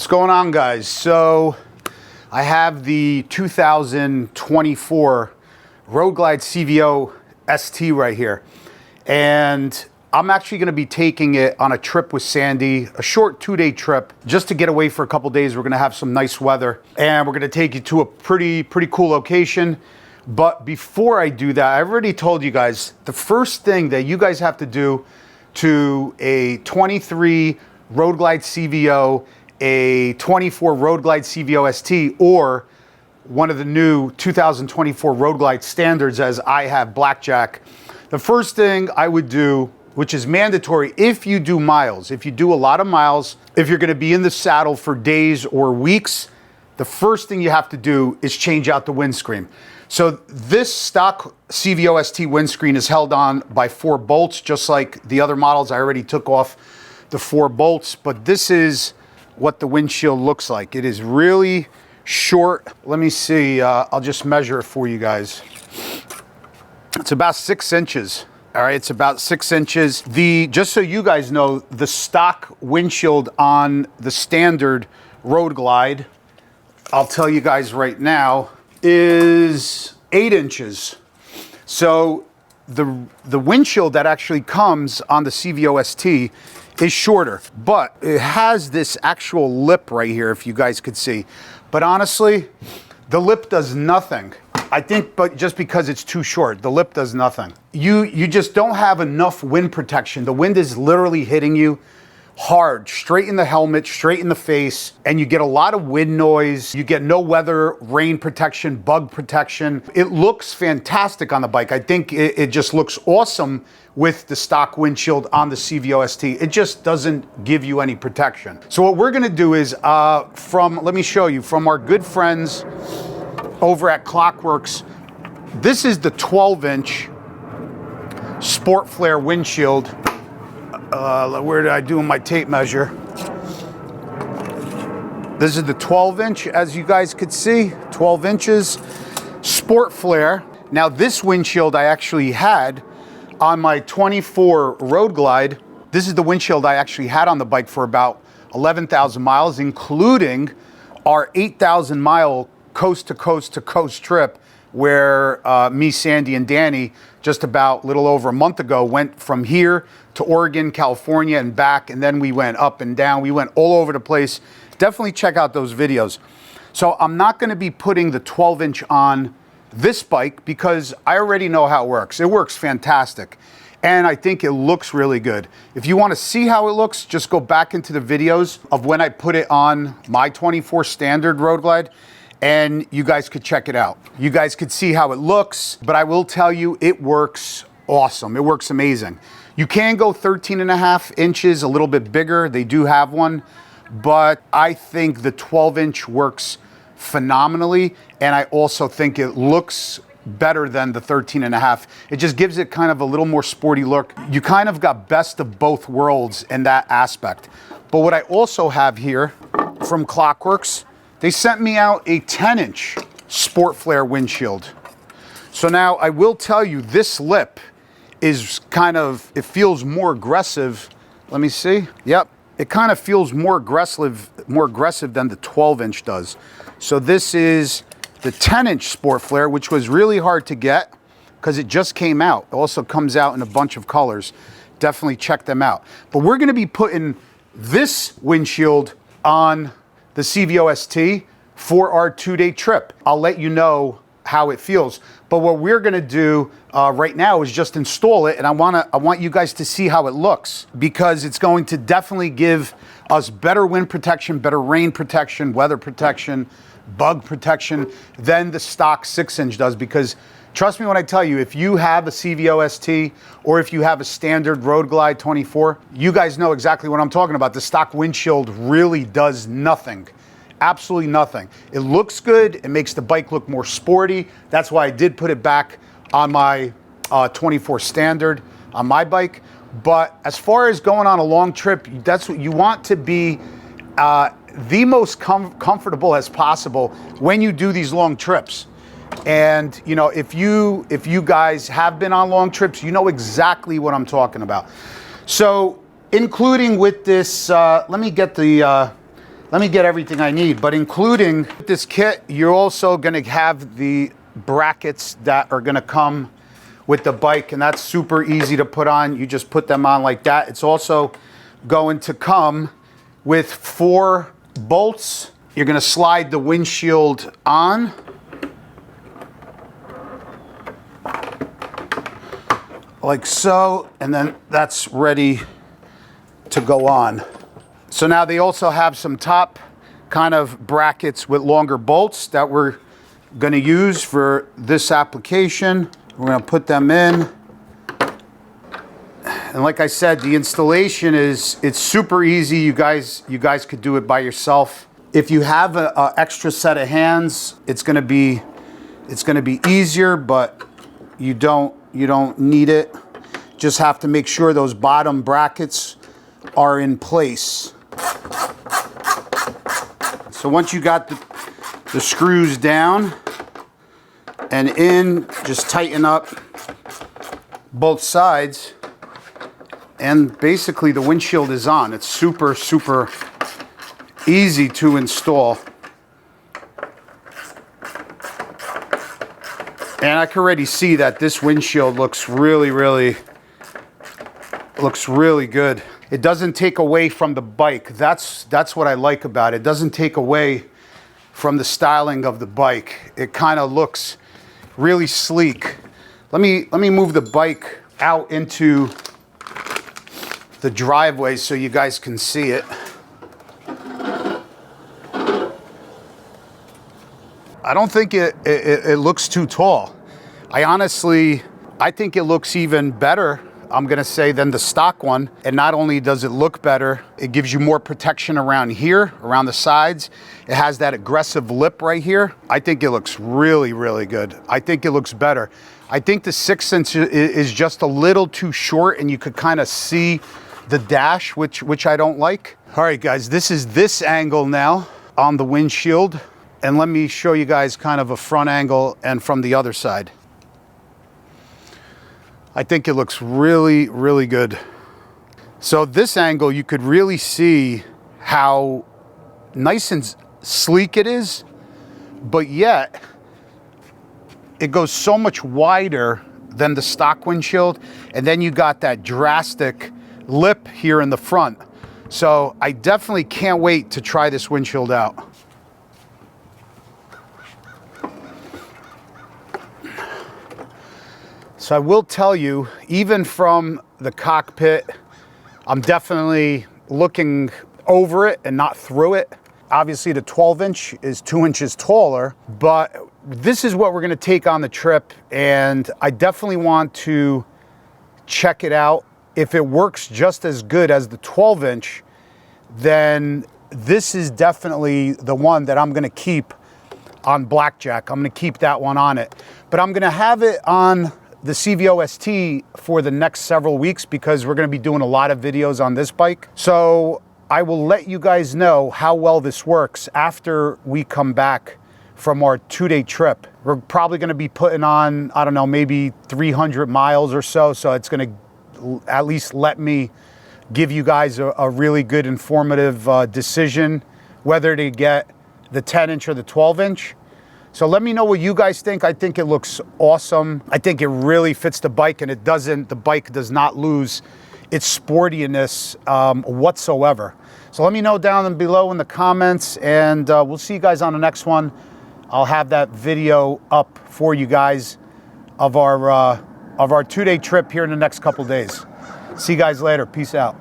What's going on, guys? So I have the 2024 Road Glide CVO ST right here, and I'm actually going to be taking it on a trip with Sandy, a short 2-day trip, just to get away for a couple days. We're going to have some nice weather, and we're going to take you to a pretty cool location. But before I do that, I've already told you guys, the first thing that you guys have to do to a 23 Road Glide CVO, a 24 Road Glide CVO ST, or one of the new 2024 Road Glide standards, as I have Blackjack, the first thing I would do, which is mandatory if you do miles, if you do a lot of miles, if you're going to be in the saddle for days or weeks, the first thing you have to do is change out the windscreen. So this stock CVO ST windscreen is held on by 4 bolts, just like the other models. I already took off the 4 bolts, but this is what the windshield looks like. It is really short. Let me see, I'll just measure it for you guys. It's about 6 inches. All right, it's about 6 inches. Just so you guys know, the stock windshield on the standard Road Glide, I'll tell you guys right now, is 8 inches. So the windshield that actually comes on the CVO ST is shorter, but it has this actual lip right here, if you guys could see. But honestly, the lip does nothing. I think, but just because it's too short, the lip does nothing. You just don't have enough wind protection. The wind is literally hitting you hard, straight in the helmet, straight in the face, and you get a lot of wind noise. You get no weather, rain protection, bug protection. It looks fantastic on the bike. I think it just looks awesome with the stock windshield on the CVO ST. It just doesn't give you any protection. So what we're gonna do is, let me show you, from our good friends over at Clockworks, this is the 12-inch Sport Flare windshield. Where did I do my tape measure? This is the 12-inch, as you guys could see, 12 inches, Sport Flare. Now this windshield I actually had on my 24 Road Glide. This is the windshield I actually had on the bike for about 11,000 miles, including our 8,000 mile coast to coast trip where me, Sandy, and Danny, just about a little over a month ago, went from here to Oregon, California, and back, and then we went up and down. We went all over the place. Definitely check out those videos. So I'm not gonna be putting the 12-inch on this bike because I already know how it works. It works fantastic, and I think it looks really good. If you wanna see how it looks, just go back into the videos of when I put it on my 24 standard Road Glide, and you guys could check it out. You guys could see how it looks, but I will tell you, it works awesome. It works amazing. You can go 13.5 inches, a little bit bigger. They do have one, but I think the 12-inch works phenomenally, and I also think it looks better than the 13.5. It just gives it kind of a little more sporty look. You kind of got best of both worlds in that aspect. But what I also have here from Clockworks, they sent me out a 10-inch Sport Flare windshield. So now I will tell you, this lip is kind of, it feels more aggressive. Let me see. Yep, it kind of feels more aggressive than the 12-inch does. So this is the 10-inch Sport Flare, which was really hard to get because it just came out. It also comes out in a bunch of colors. Definitely check them out. But we're gonna be putting this windshield on the CVO ST for our 2-day trip. I'll let you know how it feels. But what we're gonna do right now is just install it, and I want you guys to see how it looks, because it's going to definitely give us better wind protection, better rain protection, weather protection, bug protection than the stock 6-inch does. Because trust me when I tell you, if you have a CVO ST or if you have a standard Road Glide 24, you guys know exactly what I'm talking about. The stock windshield really does nothing. Absolutely nothing. It looks good. It makes the bike look more sporty. That's why I did put it back on my 24 standard on my bike. But as far as going on a long trip, that's what you want to be the most comfortable as possible when you do these long trips. And you know, if you guys have been on long trips, you know exactly what I'm talking about. So including with this, let me get the let me get everything I need. But including this kit, you're also gonna have the brackets that are gonna come with the bike, and that's super easy to put on. You just put them on like that. It's also going to come with 4 bolts. You're gonna slide the windshield on. Like so, and then that's ready to go on. So now they also have some top kind of brackets with longer bolts that we're gonna use for this application. We're gonna put them in. And like I said, the installation it's super easy. You guys could do it by yourself. If you have an extra set of hands, it's gonna be easier, but you don't need it. Just have to make sure those bottom brackets are in place. So once you got the screws down and in, just tighten up both sides, and basically the windshield is on. It's super, super easy to install. And I can already see that this windshield looks really good. It doesn't take away from the bike. That's what I like about it. It doesn't take away from the styling of the bike. It kind of looks really sleek. Let me move the bike out into the driveway so you guys can see it. I don't think it looks too tall. I think it looks even better, I'm gonna say, than the stock one. And not only does it look better, it gives you more protection around here, around the sides. It has that aggressive lip right here. I think it looks really, really good. I think it looks better. I think the 6" is just a little too short, and you could kind of see the dash, which I don't like. All right, guys, this is this angle now on the windshield. And let me show you guys kind of a front angle and from the other side. I think it looks really, really good. So this angle, you could really see how nice and sleek it is, but yet it goes so much wider than the stock windshield. And then you got that drastic lip here in the front. So I definitely can't wait to try this windshield out. So I will tell you, even from the cockpit, I'm definitely looking over it and not through it. Obviously the 12" is 2 inches taller, but this is what we're gonna take on the trip, and I definitely want to check it out. If it works just as good as the 12", then this is definitely the one that I'm gonna keep on Blackjack. I'm gonna keep that one on it. But I'm gonna have it on the CVO ST for the next several weeks because we're gonna be doing a lot of videos on this bike. So I will let you guys know how well this works after we come back from our 2-day trip. We're probably gonna be putting on, I don't know, maybe 300 miles or so. So it's gonna at least let me give you guys a really good informative decision whether to get the 10" or the 12". So let me know what you guys think. I think it looks awesome. I think it really fits the bike, and the bike does not lose its sportiness whatsoever. So let me know down below in the comments, and we'll see you guys on the next one. I'll have that video up for you guys of our 2-day trip here in the next couple days. See you guys later. Peace out.